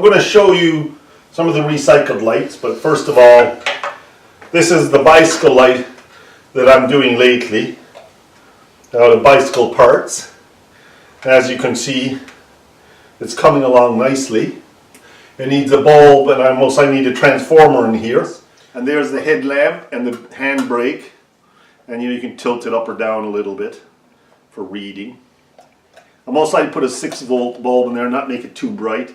I'm going to show you some of the recycled lights, but first of all, this is the bicycle light that I'm doing lately out of bicycle parts. As you can see, it's coming along nicely. It needs a bulb, and I need a transformer in here. And there's the headlamp and the handbrake, and you can tilt it up or down a little bit for reading. I'm also going to put a 6-volt bulb in there, not make it too bright.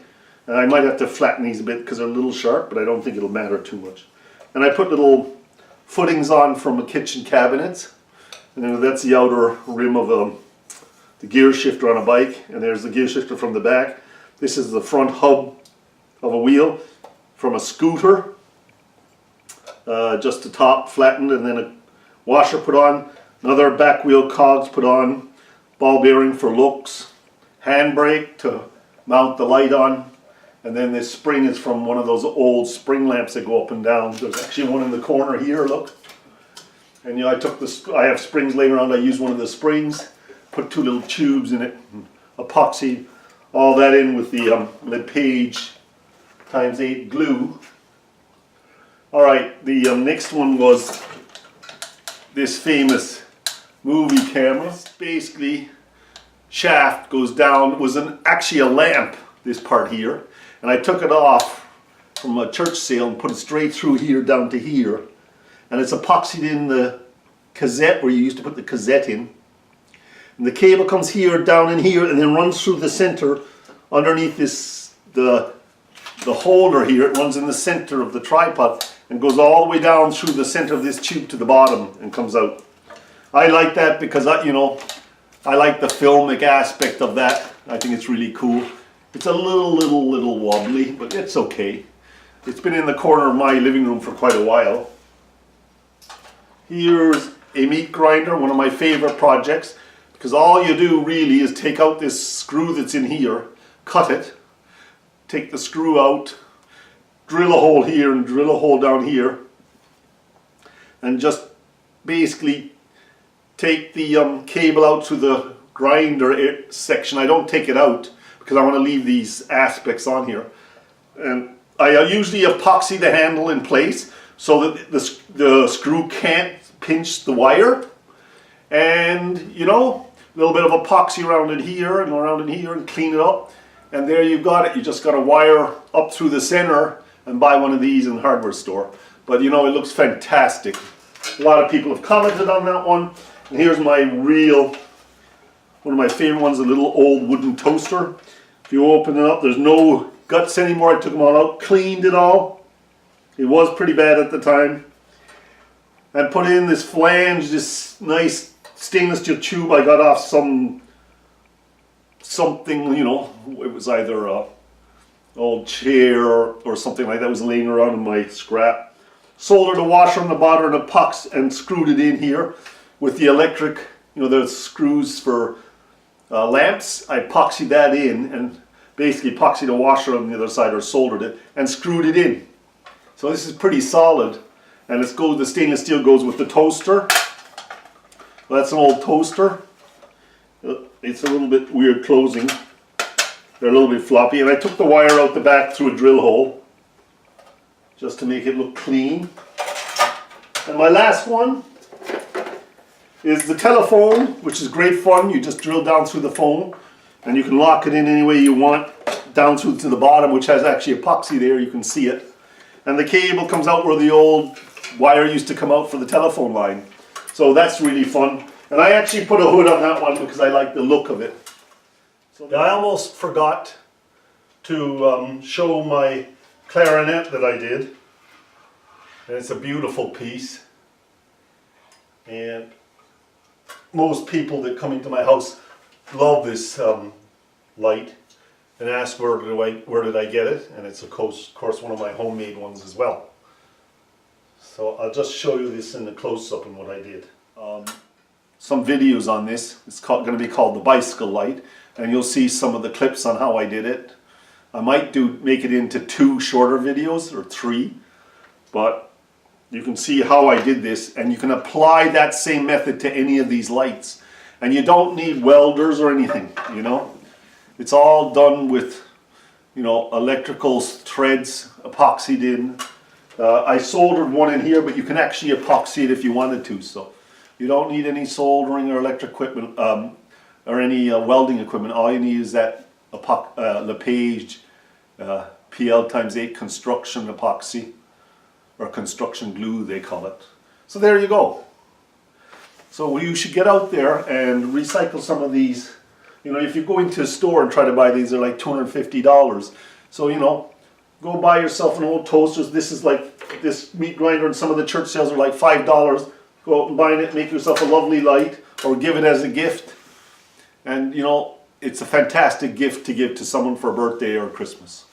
And I might have to flatten these a bit because they're a little sharp, but I don't think it'll matter too much. And I put little footings on from the kitchen cabinets. And then that's the outer rim of the gear shifter on a bike. And there's the gear shifter from the back. This is the front hub of a wheel from a scooter. Just the top flattened, and then a washer put on. Another back wheel cogs put on. Ball bearing for looks. Handbrake to mount the light on. And then this spring is from one of those old spring lamps that go up and down. There's actually one in the corner here, look. And I have springs laying around. I used one of the springs, put 2 little tubes in it, epoxy all that in with the lead page ×8 glue. Alright, the next one was this famous movie camera. Basically, shaft goes down. It was an Axial Lamp, this part here. And I took it off from a church sale and put it straight through here down to here. And it's epoxied in the cassette where you used to put the cassette in. And the cable comes here, down in here, and then runs through the center underneath this, the holder here. It runs in the center of the tripod and goes all the way down through the center of this tube to the bottom and comes out. I like that because I like the filmic aspect of that. I think it's really cool. It's a little wobbly, but it's okay. It's been in the corner of my living room for quite a while. Here's a meat grinder, one of my favorite projects, because all you do really is take out this screw that's in here, cut it, take the screw out, drill a hole here and drill a hole down here, and just basically take the cable out to the grinder section. I don't take it out because I want to leave these aspects on here. And I usually epoxy the handle in place so that the screw can't pinch the wire. And a little bit of epoxy around it here and around it here and clean it up. And there you've got it. You just got to wire up through the center and buy one of these in the hardware store. But it looks fantastic. A lot of people have commented on that one. And here's one of my favorite ones, a little old wooden toaster. If you open it up, there's no guts anymore. I took them all out, cleaned it all. It was pretty bad at the time. And put in this flange, this nice stainless steel tube I got off something, it was either a old chair or something like that was laying around in my scrap. Soldered a washer on the bottom and epoxy and screwed it in here with the electric, the screws for lamps. I epoxied that in and basically epoxied a washer on the other side or soldered it and screwed it in. So this is pretty solid, and the stainless steel goes with the toaster. Well, that's an old toaster. It's a little bit weird closing. They're a little bit floppy, and I took the wire out the back through a drill hole just to make it look clean. And my last one is the telephone, which is great fun. You just drill down through the phone and you can lock it in any way you want down through to the bottom, which has actually epoxy there. You can see it. And the cable comes out where the old wire used to come out for the telephone line. So that's really fun. And I actually put a hood on that one because I like the look of it. So I almost forgot to show my clarinet that I did. And it's a beautiful piece. And most people that come into my house love this light and ask where did I get it, and it's of course one of my homemade ones as well. So I'll just show you this in the close-up and what I did. Some videos on this. It's going to be called the bicycle light, and you'll see some of the clips on how I did it. I might make it into 2 shorter videos or 3, but you can see how I did this, and you can apply that same method to any of these lights. And you don't need welders or anything, It's all done with you know, electrical threads epoxied in. I soldered one in here, but you can actually epoxy it if you wanted to. So you don't need any soldering or electric equipment or any welding equipment. All you need is that LePage PL times 8 construction epoxy, or construction glue they call it. So there you go. So you should get out there and recycle some of these. You know, if you go into a store and try to buy these, they're like $250. So, you know, go buy yourself an old toaster. This is like this meat grinder, and some of the church sales are like $5. Go out and buy it, make yourself a lovely light, or give it as a gift. And, you know, it's a fantastic gift to give to someone for a birthday or Christmas.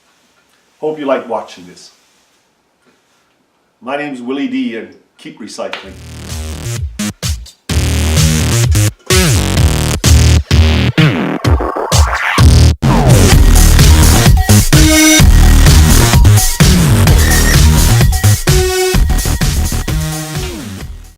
Hope you like watching this. My name's Willie D, and keep recycling.